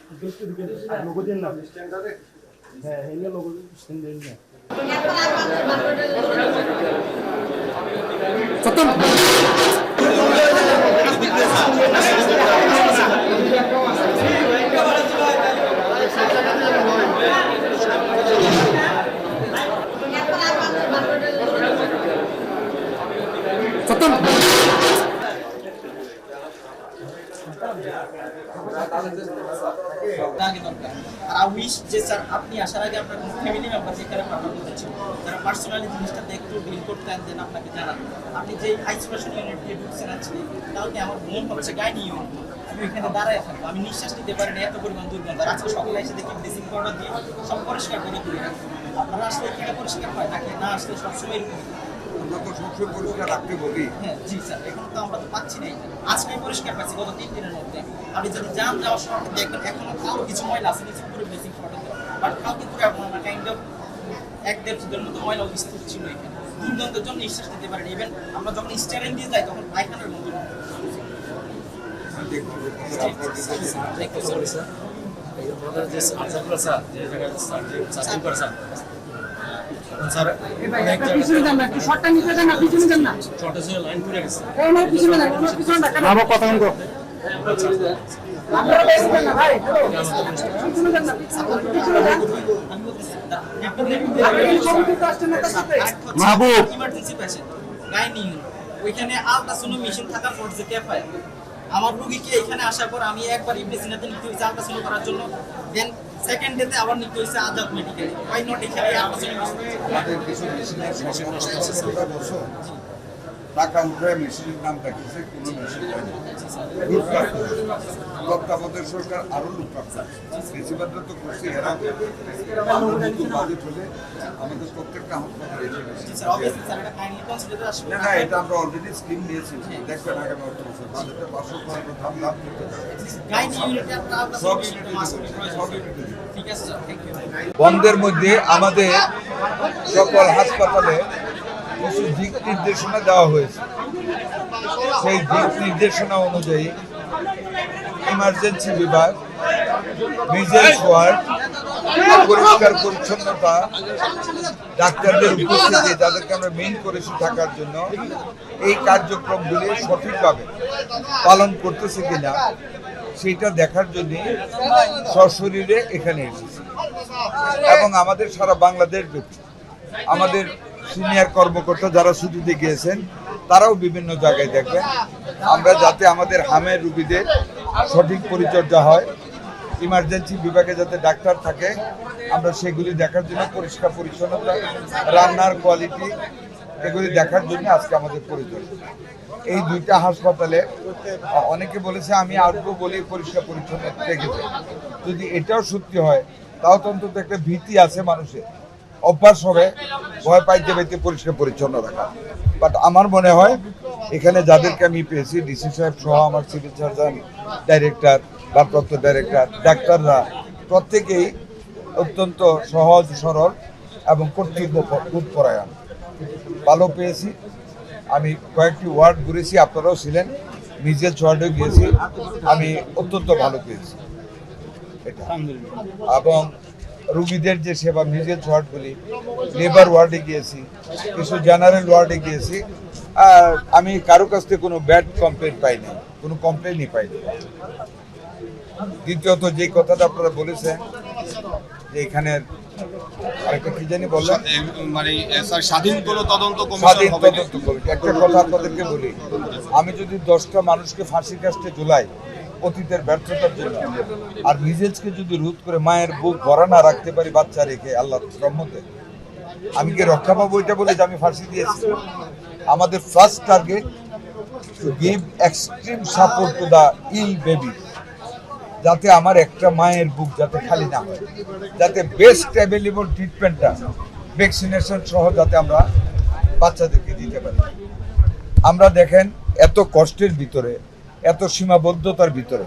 Logo দিন না হ্যাঁ এই লোগো স্ট্যান্ড দিন না সত্যি আপনি আসার আগে আপনার কোনো ফ্যামিলি মেম্বার যেখানে পাঠানো হয়েছিল যারা পার্সোনালি জিনিসটা দেখতে ডিল করতেন দেন আপনাকে জানান আপনি যে আইসোলেশন ইউনিট দিয়ে ঢুকছেন আজকে তাহলে আমার মন হচ্ছে গাইনি ইউনিট আমি ওইখানে দাঁড়ায় থাকবো আমি নিঃশ্বাস নিতে পারি না এত পরিমাণ দুর্গন্ধ আর আজকে সকালে এসে দেখি ব্লিচিং পাউডার দিয়ে সব পরিষ্কার করে দিই আপনারা আসলে এখানে পরিষ্কার হয় নাকি না আসলে সবসময় এরকম আমরা তো সবসময় পরিষ্কার রাখতে বলি। হ্যাঁ জি স্যার এখন তো আমরা তো পাচ্ছি না আজকে পরিষ্কার পাচ্ছি গত 3 দিনের মধ্যে আপনি যদি যান যাওয়ার সময় দেখবেন এখনো আরো কিছু ময়লা আছে নিচে পুরো ব্লিচিং পাউডার দেওয়া বাট কালকে পুরো আপনার কাইন্ড অফ 1-1.5 ফুটের মতো ময়লা বিস্তৃত ছিল এখানে দুর্গন্ধের জন্য নিঃশ্বাস নিতে পারেন ইভেন আমরা যখন স্টেরিন দিয়ে যাই তখন পায়খানার মতো ইমার্জেন্সি পেশেন্ট গাইনি ওইখানে আলট্রাসাউন্ড মেশিন থাকার পর যে ক্যাফায় আমার রোগীকে এখানে আসার পর আমি একবার ইবলিসিনাতে নিতে হয়েছে আলট্রাসাউন্ড করার জন্য দেন সেকেন্ড ডেতে আবার নিতে হয়েছে আজাদ মেডিকেল ওয়াই নট এখানে আলট্রাসাউন্ড আমাদের কিছু মেশিনের সমস্যা বছর টাকা উঠে মেশিনের নাম দেখিয়েছে কোনো মেশিন হয়নি তত্ত্বাবধায়ক সরকার আরো লুটপাট বেশিরভাগ তো করছি এরা বাজেট হলে আমাদের প্রত্যেকটা হাসপাতালে না এটা আমরা অলরেডি স্কিম নিয়েছি দেখবেন আগামী অর্থ বছর বাজেটে 500 ধাম লাভ করতে বন্ধের মধ্যে আমাদের সকল হাসপাতালে কিছু দিক নির্দেশনা দেওয়া হয়েছে সেই দিক নির্দেশনা অনুযায়ী ইমার্জেন্সি বিভাগ মিজেলস ওয়ার্ড পরিষ্কার পরিচ্ছন্নতা ডাক্তারদের উপস্থিতি যাদেরকে আমরা মেইন করেছি থাকার জন্য এই কার্যক্রমগুলি সঠিকভাবে পালন করতেছে কিনা সেটা দেখার জন্য সশরীরে এখানে এসেছি এবং আমাদের সারা বাংলাদেশ ব্যাপী আমাদের সিনিয়র কর্মকর্তা যারা ছুটিতে গিয়েছেন তারাও বিভিন্ন জায়গায় দেখবেন আমরা যাতে আমাদের হামের রোগীদের সঠিক পরিচর্যা হয় ইমার্জেন্সি বিভাগে যাতে ডাক্তার থাকে আমরা সেগুলি দেখার জন্য পরিষ্কার পরিচ্ছন্নতা রান্নার কোয়ালিটি এগুলি দেখার জন্য আজকে আমাদের প্রয়োজন এই দুইটা হাসপাতালে অনেকে বলেছে আমি আসবো বলে পরিষ্কার পরিচ্ছন্ন রেখেছে যদি এটাও সত্যি হয় তাও তো অন্তত একটা ভীতি আছে মানুষের অভ্যাস হবে ভয় পাইতে পাইতে পরিষ্কার পরিচ্ছন্ন রাখা বাট আমার মনে হয় এখানে যাদেরকে আমি পেয়েছি ডিসি সাহেব সহ আমার সিভিল সার্জন ডাইরেক্টর ভারপ্রাপ্ত ডাইরেক্টর ডাক্তাররা প্রত্যেকেই অত্যন্ত সহজ সরল এবং কর্তব্যপরায়ণ ভালো পেয়েছি আমি কয়েকটি ওয়ার্ড ঘুরেছি আপনারাও ছিলেন মিজেল ওয়ার্ডে গিয়েছি আমি অত্যন্ত ভালো পেয়েছি এটা এবং রোগীদের যে সেবা মিজেল ওয়ার্ডগুলি লেবার ওয়ার্ডে গিয়েছি কিছু জেনারেল ওয়ার্ডে গিয়েছি আমি কারো কাছ থেকে কোনো ব্যাড কমপ্লেন পাইনি কোনো কমপ্লেনই পাইনি দ্বিতীয়ত যে কথাটা আপনারা বলেছেন যে এখানে আরেকটা কি জানি বললেন মানে স্বাধীন কোনো তদন্ত স্বাধীন তদন্ত কমিটি একটা কথা আপনাদেরকে বলি আমি যদি 10টা মানুষকে ফাঁসির কাস্টে ঝুলাই অতীতের ব্যর্থতার জন্য আর মিজেলসকে যদি রোধ করে মায়ের বুক ভরা না রাখতে পারি বাচ্চা রেখে আল্লাহর রহমতে আমি কি রক্ষা পাবো এটা বলে যে আমি ফাঁসি দিয়েছি আমাদের first target to give extreme support to the ill baby যাতে আমার একটা মায়ের বুক যাতে খালি না হয় যাতে বেস্ট অ্যাভেলেবল ট্রিটমেন্টটা ভ্যাকসিনেশন সহ যাতে আমরা বাচ্চাদেরকে দিতে পারি আমরা দেখেন এত কষ্টের ভিতরে এত সীমাবদ্ধতার ভিতরে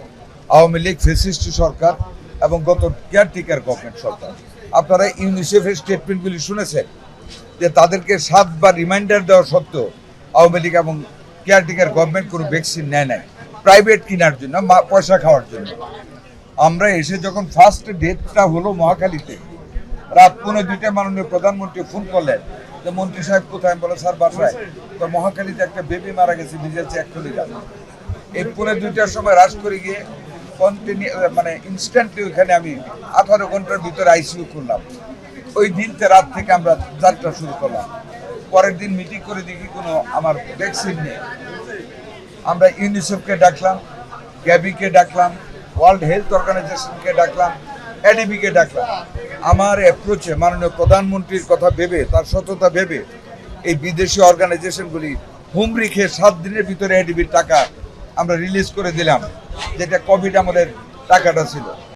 আওয়ামী লীগ ফ্যাসিস্ট সরকার এবং গত কেয়ারটেকার গভর্নমেন্ট সরকার আপনারা ইউনিসেফের স্টেটমেন্টগুলি শুনেছেন যে তাদেরকে 7 বার রিমাইন্ডার দেওয়া সত্ত্বেও আওয়ামী লীগ এবং কেয়ারটেকার গভর্নমেন্ট কোনো ভ্যাকসিন নেয় নাই প্রাইভেট কেনার জন্য পয়সা খাওয়ার জন্য আমরা এসে যখন ফার্স্ট ডেটটা হলো মহাখালীতে, রাত 1:30টায় মাননীয় প্রধানমন্ত্রী ফোন করলেন যে মন্ত্রী সাহেব কোথায়? বলে স্যার বাসায়। তো মহাখালীতে একটা বেবি মারা গেছে, ভিজেছে এক্ষুনি যান। এই 1:30টার সময় রাশ করে গিয়ে মানে ইনস্ট্যান্টলি ওইখানে আমি 18 ঘন্টার ভিতরে আইসিইউ করলাম। ওই দিনতে রাত থেকে আমরা যাত্রা শুরু করলাম। পরের দিন মিটিং করে দেখি কোনো আমার ভ্যাকসিন নেই। আমরা ইউনিসেফকে ডাকলাম, গ্যাবিকে ডাকলাম, ওয়ার্ল্ড হেলথ অর্গানাইজেশনকে ডাকলাম, এডিবিকে ডাকলাম। আমার অ্যাপ্রোচে মাননীয় প্রধানমন্ত্রীর কথা ভেবে, তার সততা ভেবে এই বিদেশি অর্গানাইজেশনগুলি হুমড়ি খেয়ে 7 দিনের ভিতরে এডিবির টাকা আমরা রিলিজ করে দিলাম, যেটা কোভিড আমাদের টাকাটা ছিল।